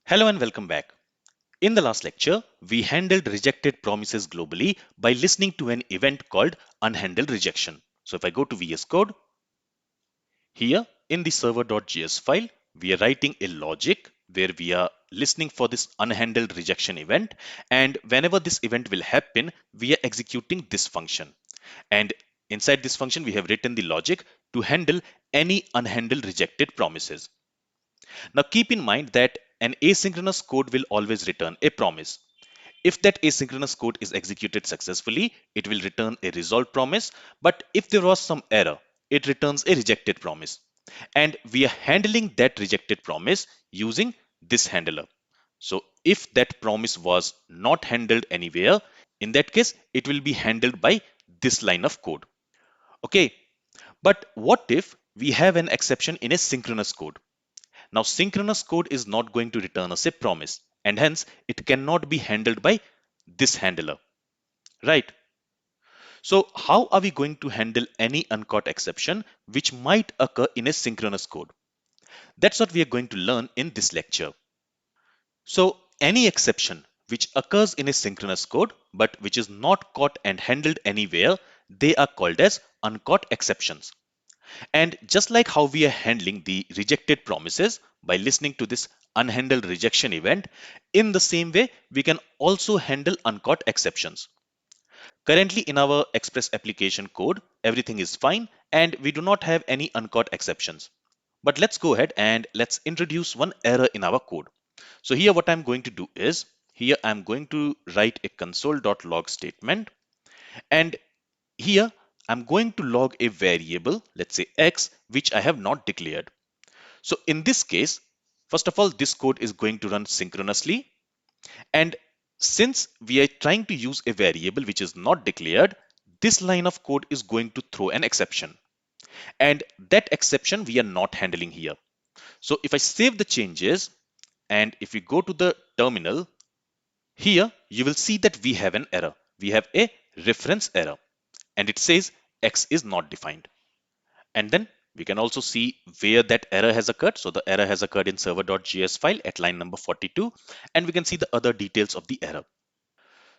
Hello and welcome back. In the last lecture, we handled rejected promises globally by listening to an event called unhandled rejection. So if I go to VS Code, here in the server.js file, we are writing a logic where we are listening for this unhandled rejection event. And whenever this event will happen, we are executing this function. And inside this function, we have written the logic to handle any unhandled rejected promises. Now keep in mind that an asynchronous code will always return a promise. If that asynchronous code is executed successfully, it will return a resolved promise. But if there was some error, it returns a rejected promise. And we are handling that rejected promise using this handler. So if that promise was not handled anywhere, in that case, it will be handled by this line of code. Okay, but what if we have an exception in a synchronous code? Now, synchronous code is not going to return us a promise, and hence it cannot be handled by this handler, right? So, how are we going to handle any uncaught exception which might occur in a synchronous code? That's what we are going to learn in this lecture. So, any exception which occurs in a synchronous code but which is not caught and handled anywhere, they are called as uncaught exceptions. And just like how we are handling the rejected promises by listening to this unhandled rejection event, in the same way, we can also handle uncaught exceptions. Currently in our Express application code, everything is fine and we do not have any uncaught exceptions. But let's go ahead and let's introduce one error in our code. So here what I'm going to do is, here I'm going to write a console.log statement, and here I'm going to log a variable, let's say x, which I have not declared. So in this case, first of all, this code is going to run synchronously. And since we are trying to use a variable which is not declared, this line of code is going to throw an exception. And that exception we are not handling here. So if I save the changes and if we go to the terminal, here you will see that we have an error. We have a reference error and it says X is not defined. And then we can also see where that error has occurred. So the error has occurred in server.js file at line number 42, and we can see the other details of the error.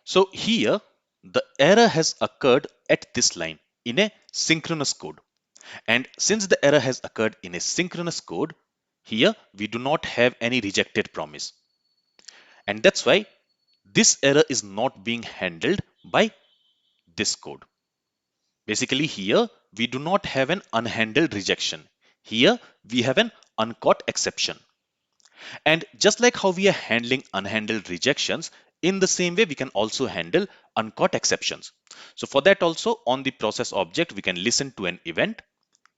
So here the error has occurred at this line in a synchronous code. And since the error has occurred in a synchronous code, here we do not have any rejected promise. And that's why this error is not being handled by this code. Basically here we do not have an unhandled rejection. Here we have an uncaught exception. And just like how we are handling unhandled rejections, in the same way we can also handle uncaught exceptions. So for that also, on the process object we can listen to an event.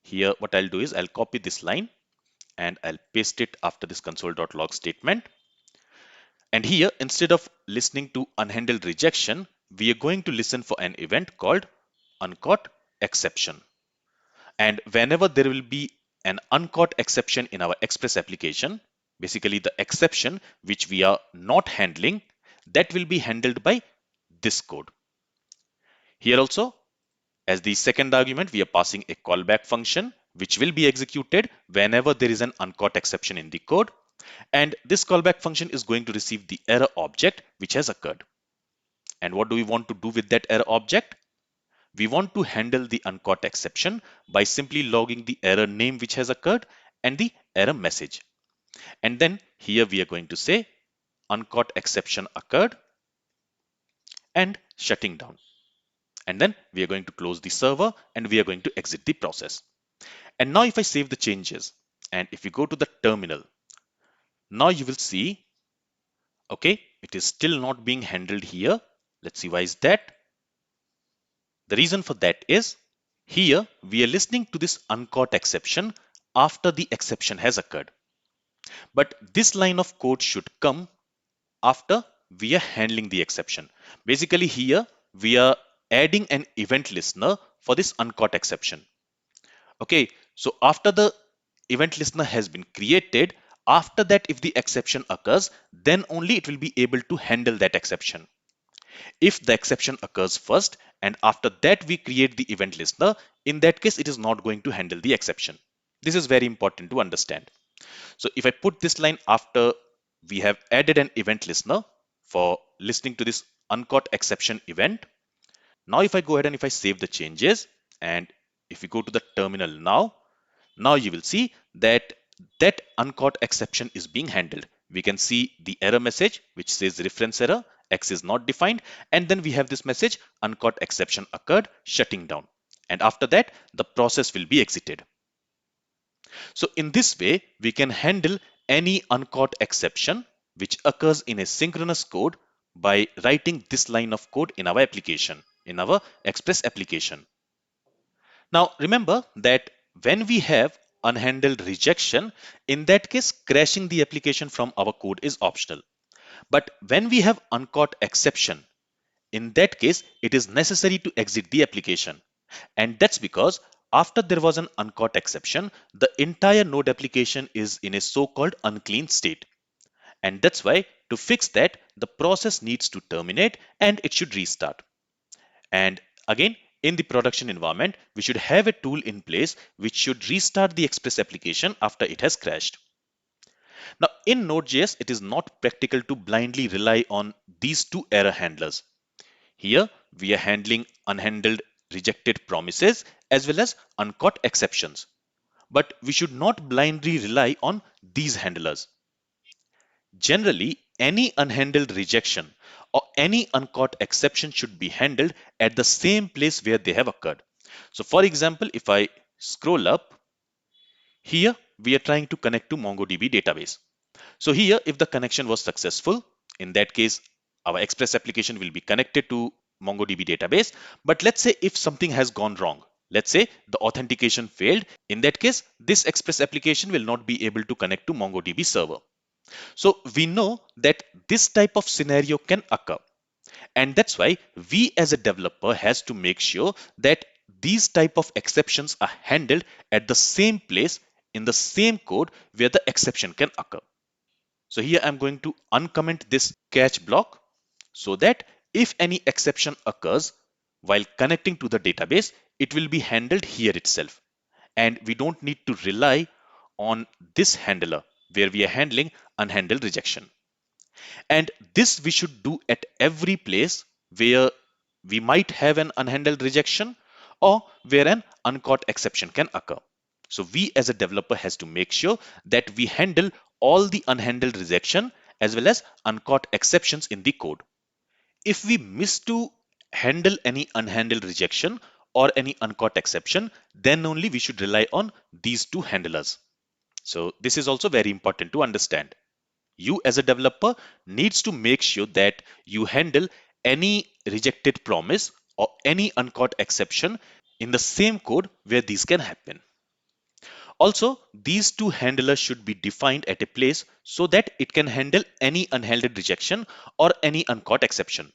Here what I'll do is I'll copy this line and I'll paste it after this console.log statement. And here instead of listening to unhandled rejection, we are going to listen for an event called uncaught exception. And whenever there will be an uncaught exception in our Express application, basically the exception which we are not handling, that will be handled by this code. Here also, as the second argument, we are passing a callback function which will be executed whenever there is an uncaught exception in the code. And this callback function is going to receive the error object which has occurred. And what do we want to do with that error object? We want to handle the uncaught exception by simply logging the error name which has occurred and the error message. And then here we are going to say uncaught exception occurred and shutting down. And then we are going to close the server and we are going to exit the process. And now if I save the changes and if you go to the terminal, now you will see, okay, it is still not being handled here. Let's see why is that. The reason for that is here we are listening to this uncaught exception after the exception has occurred. But this line of code should come after we are handling the exception. Basically here we are adding an event listener for this uncaught exception. Okay, so after the event listener has been created, after that if the exception occurs, then only it will be able to handle that exception. If the exception occurs first and after that we create the event listener, in that case it is not going to handle the exception. This is very important to understand. So if I put this line after we have added an event listener for listening to this uncaught exception event. Now if I go ahead and if I save the changes, and if we go to the terminal now you will see that that uncaught exception is being handled. We can see the error message which says reference error, X is not defined, and then we have this message uncaught exception occurred, shutting down. And after that, the process will be exited. So in this way, we can handle any uncaught exception which occurs in a synchronous code by writing this line of code in our application, in our Express application. Now remember that when we have unhandled rejection, in that case, crashing the application from our code is optional. But when we have uncaught exception, in that case, it is necessary to exit the application. And that's because after there was an uncaught exception, the entire node application is in a so-called unclean state. And that's why to fix that, the process needs to terminate and it should restart. And again, in the production environment, we should have a tool in place which should restart the Express application after it has crashed. Now, in Node.js, it is not practical to blindly rely on these two error handlers. Here, we are handling unhandled rejected promises as well as uncaught exceptions. But we should not blindly rely on these handlers. Generally, any unhandled rejection or any uncaught exception should be handled at the same place where they have occurred. So for example, if I scroll up, here we are trying to connect to MongoDB database. So here, if the connection was successful, in that case, our Express application will be connected to MongoDB database. But let's say if something has gone wrong, let's say the authentication failed, in that case, this Express application will not be able to connect to MongoDB server. So we know that this type of scenario can occur. And that's why we as a developer has to make sure that these type of exceptions are handled at the same place in the same code where the exception can occur. So here I'm going to uncomment this catch block so that if any exception occurs while connecting to the database, it will be handled here itself. And we don't need to rely on this handler where we are handling unhandled rejection. And this we should do at every place where we might have an unhandled rejection or where an uncaught exception can occur. So we as a developer has to make sure that we handle all the unhandled rejection as well as uncaught exceptions in the code. If we miss to handle any unhandled rejection or any uncaught exception, then only we should rely on these two handlers. So this is also very important to understand. You as a developer needs to make sure that you handle any rejected promise or any uncaught exception in the same code where these can happen. Also, these two handlers should be defined at a place so that it can handle any unhandled rejection or any uncaught exception.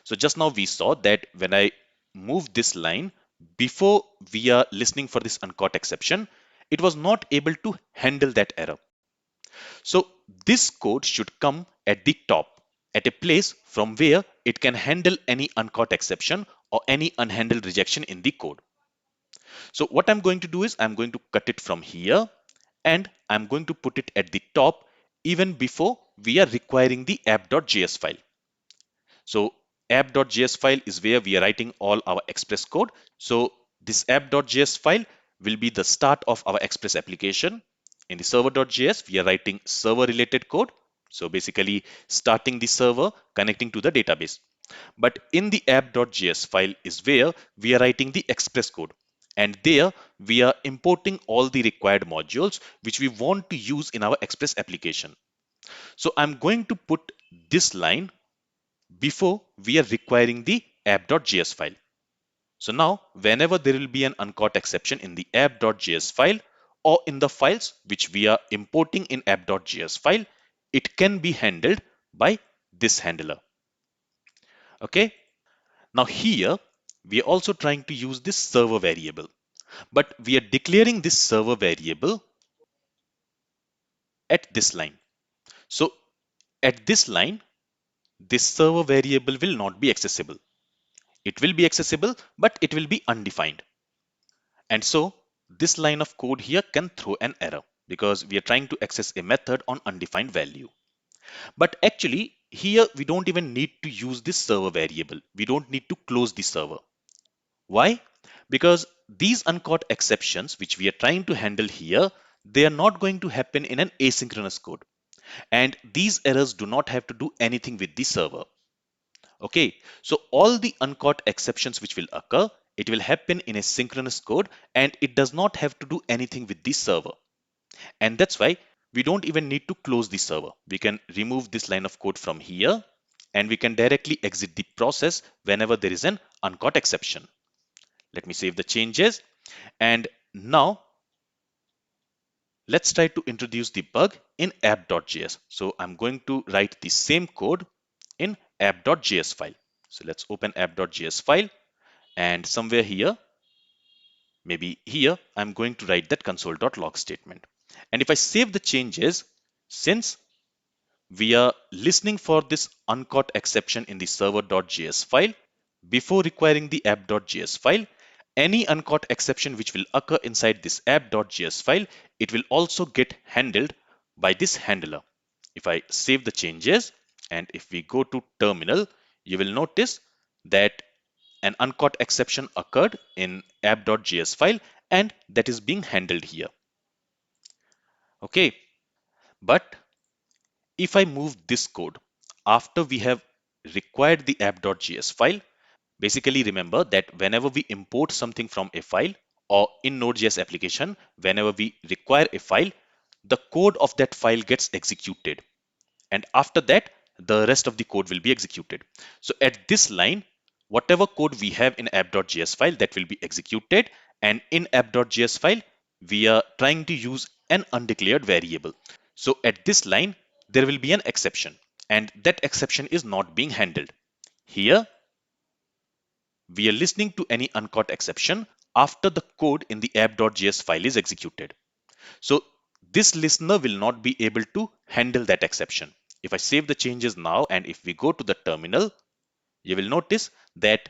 So just now we saw that when I move this line before we are listening for this uncaught exception, it was not able to handle that error. So this code should come at the top, at a place from where it can handle any uncaught exception or any unhandled rejection in the code. So what I'm going to do is I'm going to cut it from here and I'm going to put it at the top even before we are requiring the app.js file. So app.js file is where we are writing all our Express code. So this app.js file will be the start of our Express application. In the server.js, we are writing server related code. So basically starting the server, connecting to the database. But in the app.js file is where we are writing the Express code. And there we are importing all the required modules which we want to use in our Express application. So I'm going to put this line before we are requiring the app.js file. So now whenever there will be an uncaught exception in the app.js file or in the files which we are importing in app.js file, it can be handled by this handler. Okay. Now here we are also trying to use this server variable, but we are declaring this server variable at this line. So at this line, this server variable will not be accessible. It will be accessible, but it will be undefined. And so this line of code here can throw an error because we are trying to access a method on undefined value. But actually, here we don't even need to use this server variable. We don't need to close the server. Why? Because these uncaught exceptions, which we are trying to handle here, they are not going to happen in an asynchronous code. And these errors do not have to do anything with the server. Okay, so all the uncaught exceptions which will occur, it will happen in a synchronous code and it does not have to do anything with the server. And that's why we don't even need to close the server. We can remove this line of code from here and we can directly exit the process whenever there is an uncaught exception. Let me save the changes. And now let's try to introduce the bug in app.js. So I'm going to write the same code in app.js file. So let's open app.js file and somewhere here, maybe here, I'm going to write that console.log statement. And if I save the changes, since we are listening for this uncaught exception in the server.js file, before requiring the app.js file, any uncaught exception which will occur inside this app.js file, it will also get handled by this handler. If I save the changes and if we go to terminal, you will notice that an uncaught exception occurred in app.js file and that is being handled here. Okay, but if I move this code after we have required the app.js file, basically remember that whenever we import something from a file or in Node.js application, whenever we require a file, the code of that file gets executed. And after that, the rest of the code will be executed. So at this line, whatever code we have in app.js file that will be executed, and in app.js file, we are trying to use an undeclared variable. So at this line, there will be an exception and that exception is not being handled. Here, we are listening to any uncaught exception after the code in the app.js file is executed. So this listener will not be able to handle that exception. If I save the changes now and if we go to the terminal, you will notice that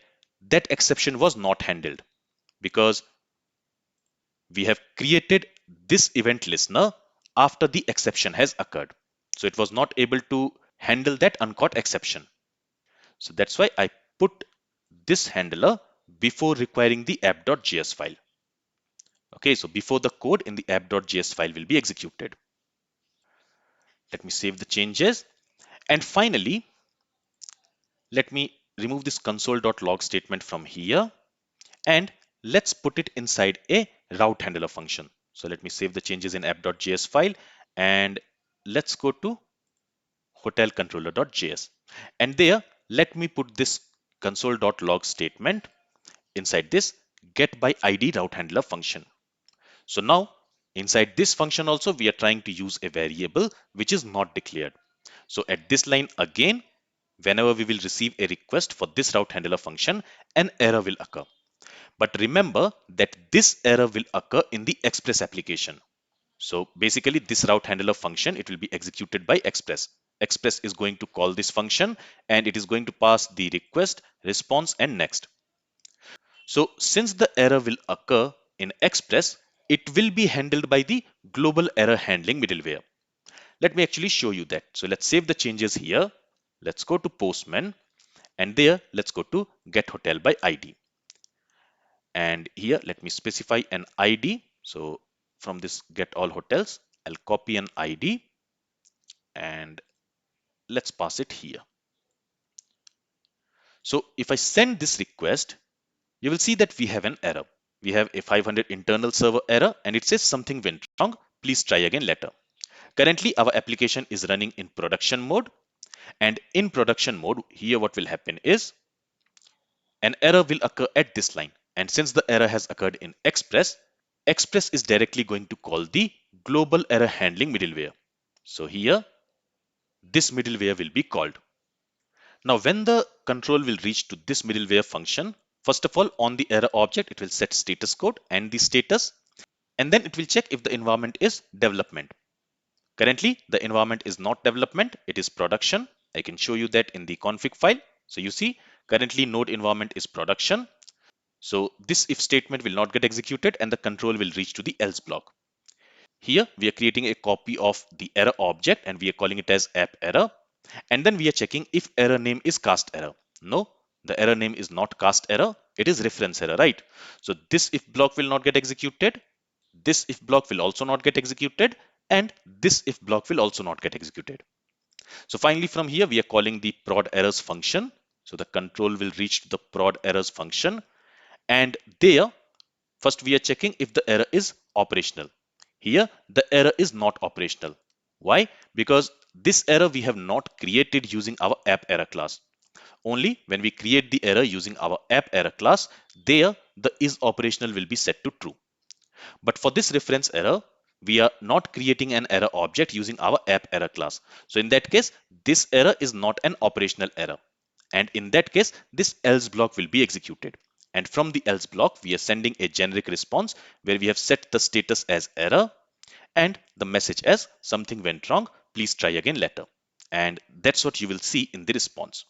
that exception was not handled because we have created this event listener after the exception has occurred. So it was not able to handle that uncaught exception. So that's why I put this handler before requiring the app.js file. Okay, so before the code in the app.js file will be executed. Let me save the changes. And finally, let me remove this console.log statement from here and let's put it inside a route handler function. So let me save the changes in app.js file and let's go to hotelcontroller.js. And there, let me put this console.log statement inside this get by id route handler function. So now inside this function also we are trying to use a variable which is not declared. So at this line again, whenever we will receive a request for this route handler function, an error will occur. But remember that this error will occur in the Express application. So basically this route handler function, it will be executed by Express. Express is going to call this function and it is going to pass the request, response and next. So since the error will occur in Express, it will be handled by the global error handling middleware. Let me actually show you that. So let's save the changes here. Let's go to Postman and there let's go to get hotel by ID. And here let me specify an ID. So from this get all hotels, I'll copy an ID and let's pass it here. So if I send this request, you will see that we have an error. We have a 500 internal server error and it says something went wrong. Please try again later. Currently, our application is running in production mode. And in production mode, here what will happen is an error will occur at this line. And since the error has occurred in Express, Express is directly going to call the global error handling middleware. So here, this middleware will be called. Now, when the control will reach to this middleware function, first of all, on the error object, it will set status code and the status, and then it will check if the environment is development. Currently, the environment is not development, it is production. I can show you that in the config file. So you see, currently node environment is production. So this if statement will not get executed and the control will reach to the else block. Here we are creating a copy of the error object and we are calling it as app error. And then we are checking if error name is cast error. No, the error name is not cast error. It is reference error, right? So this if block will not get executed. This if block will also not get executed. And this if block will also not get executed. So finally from here we are calling the prod errors function. So the control will reach to the prod errors function. And there first we are checking if the error is operational. Here the error is not operational. Why? Because this error we have not created using our app error class. Only when we create the error using our app error class, there the is operational will be set to true. But for this reference error, we are not creating an error object using our app error class. So in that case, this error is not an operational error. And in that case, this else block will be executed. And from the else block, we are sending a generic response where we have set the status as error and the message as something went wrong. Please try again later. And that's what you will see in the response.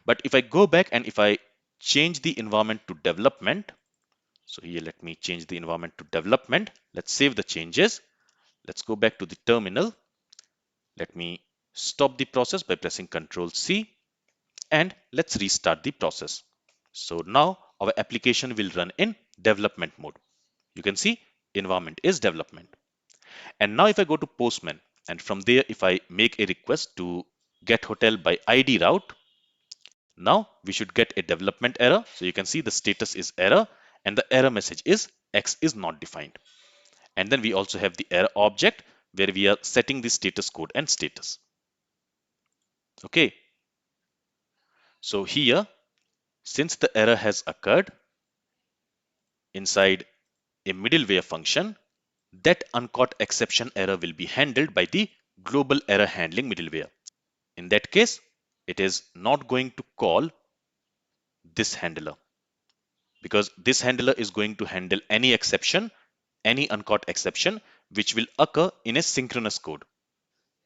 But if I go back and if I change the environment to development, so here let me change the environment to development. Let's save the changes. Let's go back to the terminal. Let me stop the process by pressing Ctrl C and let's restart the process. So now our application will run in development mode. You can see environment is development. And now if I go to Postman and from there if I make a request to get hotel by ID route, now we should get a development error. So you can see the status is error and the error message is X is not defined. And then we also have the error object where we are setting the status code and status. Okay. So here, since the error has occurred inside a middleware function, that uncaught exception error will be handled by the global error handling middleware. In that case, it is not going to call this handler because this handler is going to handle any exception, any uncaught exception, which will occur in a synchronous code.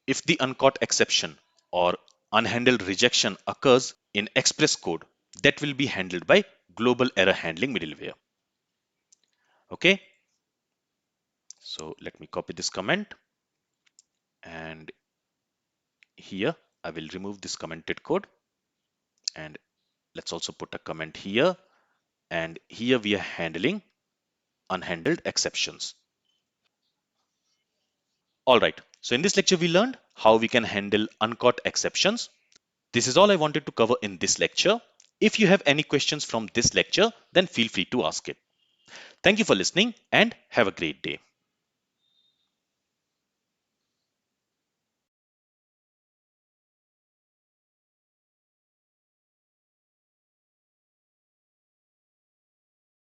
If the uncaught exception or unhandled rejection occurs in Express code, that will be handled by global error handling middleware. Okay, so let me copy this comment and here I will remove this commented code and let's also put a comment here and here we are handling unhandled exceptions. Alright, so in this lecture we learned how we can handle uncaught exceptions. This is all I wanted to cover in this lecture. If you have any questions from this lecture, then feel free to ask it. Thank you for listening and have a great day.